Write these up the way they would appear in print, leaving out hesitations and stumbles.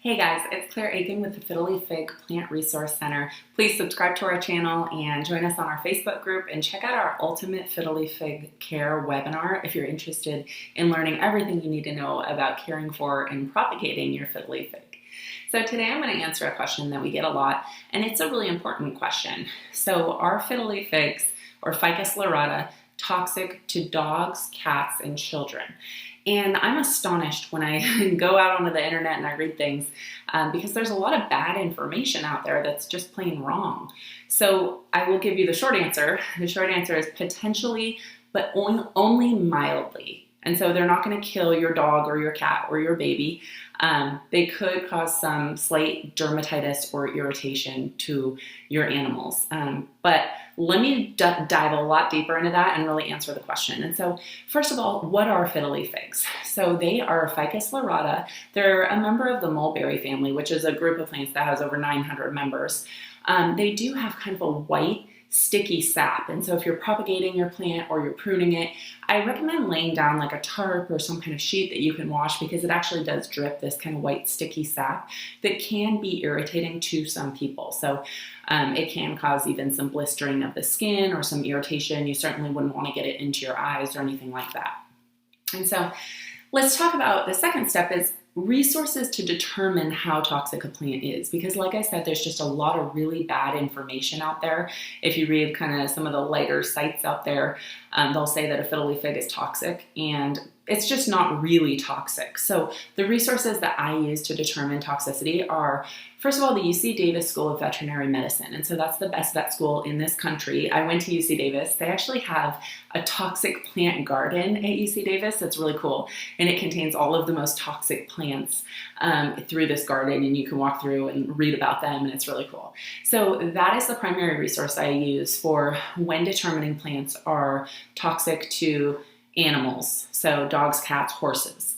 Hey guys, it's Akin with the Fiddle Plant Resource Center. Please subscribe to our channel and join us on our Facebook group and check out our Ultimate Fiddle Care webinar if you're interested in learning everything you need to know about caring for and propagating your fiddle fig. So today I'm going to answer a question that we get a lot, and it's a really important question. So are fiddle figs or Ficus lyrata toxic to dogs, cats, and children? And I'm astonished when I go out onto the internet and I read things because there's a lot of bad information out there that's just plain wrong. So I will give you the short answer. The short answer is potentially, but only mildly. And so they're not going to kill your dog or your cat or your baby. They could cause some slight dermatitis or irritation to your animals. But let me dive a lot deeper into that and really answer the question. And so first of all, what are fiddle figs? So they are Ficus lyrata. They're a member of the mulberry family, which is a group of plants that has over 900 members. They do have kind of a white, sticky sap. And so if you're propagating your plant or you're pruning it, I recommend laying down like a tarp or some kind of sheet that you can wash because it actually does drip this kind of white sticky sap that can be irritating to some people. So it can cause even some blistering of the skin or some irritation. You certainly wouldn't want to get it into your eyes or anything like that. And so let's talk about the second step is resources to determine how toxic a plant is, because like I said, there's just a lot of really bad information out there. If you read kind of some of the lighter sites out there, they'll say that a fiddle fig is toxic, and it's just not really toxic. So the resources that I use to determine toxicity are, first of all, the UC Davis School of Veterinary Medicine. And so that's the best vet school in this country. I went to UC Davis. They actually have a toxic plant garden at UC Davis. That's really cool. And it contains all of the most toxic plants through this garden, and you can walk through and read about them, and it's really cool. So that is the primary resource I use for when determining plants are toxic to animals, so dogs, cats, horses.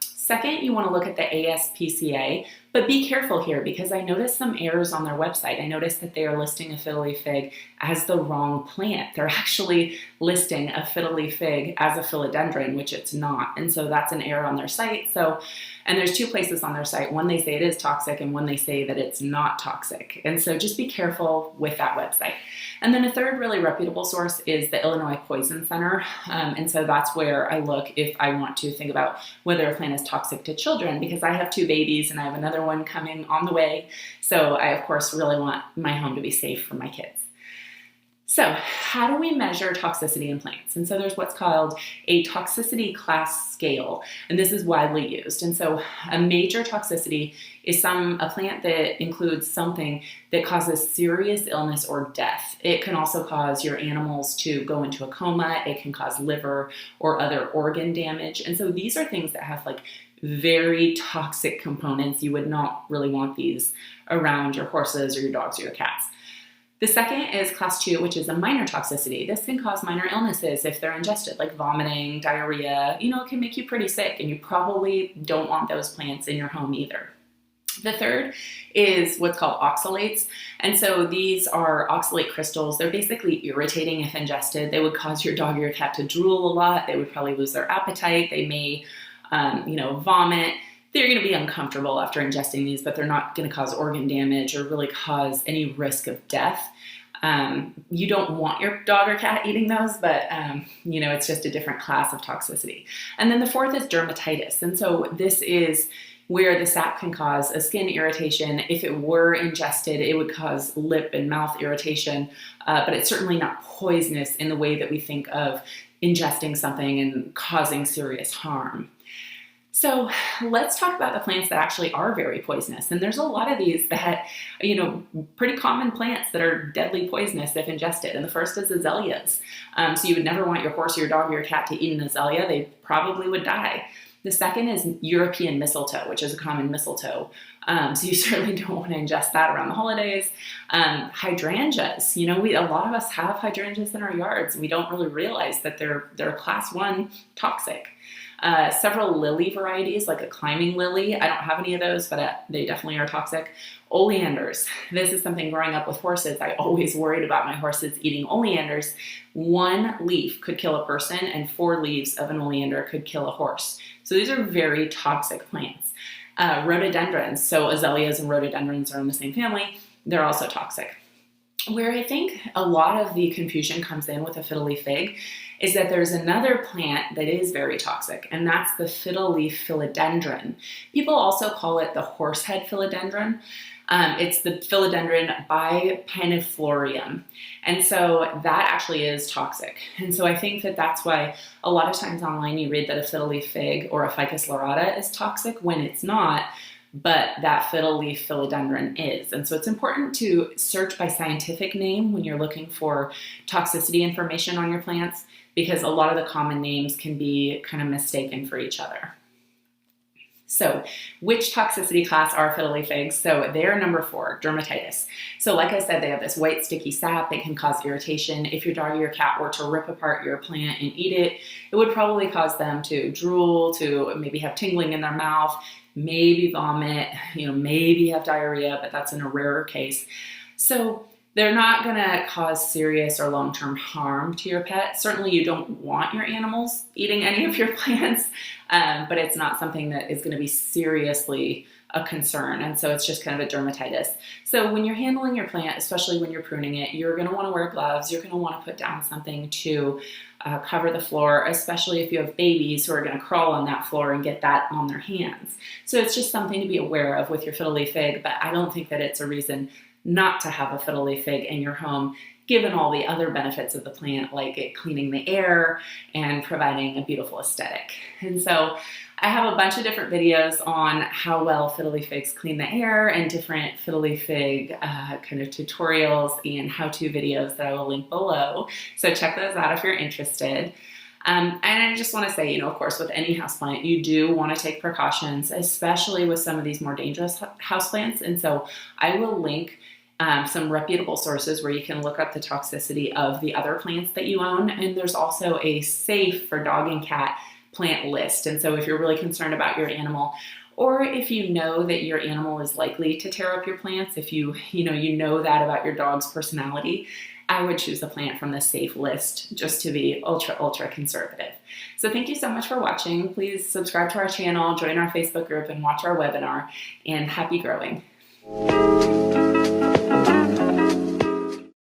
Second, you want to look at the ASPCA, but be careful here because I noticed some errors on their website. I noticed that they are listing a fiddle fig as the wrong plant. They're actually listing a fiddle fig as a philodendron, which it's not. And so that's an error on their site. And there's two places on their site. One, they say it is toxic, and one, they say that it's not toxic. And so just be careful with that website. And then a third really reputable source is the Illinois Poison Center. And so that's where I look if I want to think about whether a plant is toxic to children, because I have two babies and I have another one coming on the way. So I, of course, really want my home to be safe for my kids. So how do we measure toxicity in plants? And so there's what's called a toxicity class scale, and this is widely used. And so a major toxicity is a plant that includes something that causes serious illness or death. It can also cause your animals to go into a coma. It can cause liver or other organ damage. And so these are things that have like very toxic components. You would not really want these around your horses or your dogs or your cats. The second is class 2, which is a minor toxicity. This can cause minor illnesses if they're ingested, like vomiting, diarrhea. It can make you pretty sick, and you probably don't want those plants in your home either. The third is what's called oxalates. And so these are oxalate crystals. They're basically irritating if ingested. They would cause your dog or your cat to drool a lot. They would probably lose their appetite. They may, vomit. They're going to be uncomfortable after ingesting these, but they're not going to cause organ damage or really cause any risk of death. You don't want your dog or cat eating those, but it's just a different class of toxicity. And then the fourth is dermatitis. And so this is where the sap can cause a skin irritation. If it were ingested, it would cause lip and mouth irritation, but it's certainly not poisonous in the way that we think of ingesting something and causing serious harm. So let's talk about the plants that actually are very poisonous. And there's a lot of these that, pretty common plants that are deadly poisonous if ingested. And the first is azaleas. So you would never want your horse or your dog or your cat to eat an azalea. They probably would die. The second is European mistletoe, which is a common mistletoe. So you certainly don't want to ingest that around the holidays. Hydrangeas, a lot of us have hydrangeas in our yards. We don't really realize that they're class 1 toxic. Several lily varieties, like a climbing lily. I don't have any of those, but they definitely are toxic. Oleanders. This is something growing up with horses. I always worried about my horses eating oleanders. One leaf could kill a person, and 4 leaves of an oleander could kill a horse. So these are very toxic plants. Rhododendrons, so azaleas and rhododendrons are in the same family, they're also toxic. Where I think a lot of the confusion comes in with a fiddle leaf fig is that there's another plant that is very toxic, and that's the fiddle leaf philodendron. People also call it the horsehead philodendron. It's the philodendron bipenniflorium. And so that actually is toxic. And so I think that that's why a lot of times online you read that a fiddle leaf fig or a ficus lyrata is toxic when it's not, but that fiddle leaf philodendron is. And so it's important to search by scientific name when you're looking for toxicity information on your plants, because a lot of the common names can be kind of mistaken for each other. So which toxicity class are fiddle leaf figs? So they're number 4, dermatitis. So like I said, they have this white sticky sap. It can cause irritation. If your dog or your cat were to rip apart your plant and eat it, it would probably cause them to drool, to maybe have tingling in their mouth, maybe vomit, maybe have diarrhea, but that's in a rarer case. So they're not going to cause serious or long-term harm to your pet. Certainly you don't want your animals eating any of your plants, but it's not something that is going to be seriously a concern. And so it's just kind of a dermatitis. So when you're handling your plant, especially when you're pruning it, you're going to want to wear gloves. You're going to want to put down something to cover the floor, especially if you have babies who are going to crawl on that floor and get that on their hands. So it's just something to be aware of with your fiddle leaf fig, but I don't think that it's a reason not to have a fiddle leaf fig in your home, given all the other benefits of the plant, like it cleaning the air and providing a beautiful aesthetic. And so I have a bunch of different videos on how well fiddle leaf figs clean the air and different fiddle leaf fig kind of tutorials and how-to videos that I will link below. So check those out if you're interested. And I just want to say, of course, with any houseplant, you do want to take precautions, especially with some of these more dangerous houseplants. And so I will link some reputable sources where you can look up the toxicity of the other plants that you own. And there's also a safe for dog and cat plant list. And so if you're really concerned about your animal, or if you know that your animal is likely to tear up your plants, if you know that about your dog's personality, I would choose a plant from the safe list just to be ultra conservative. So thank you so much for watching. Please subscribe to our channel, join our Facebook group, and watch our webinar, and happy growing.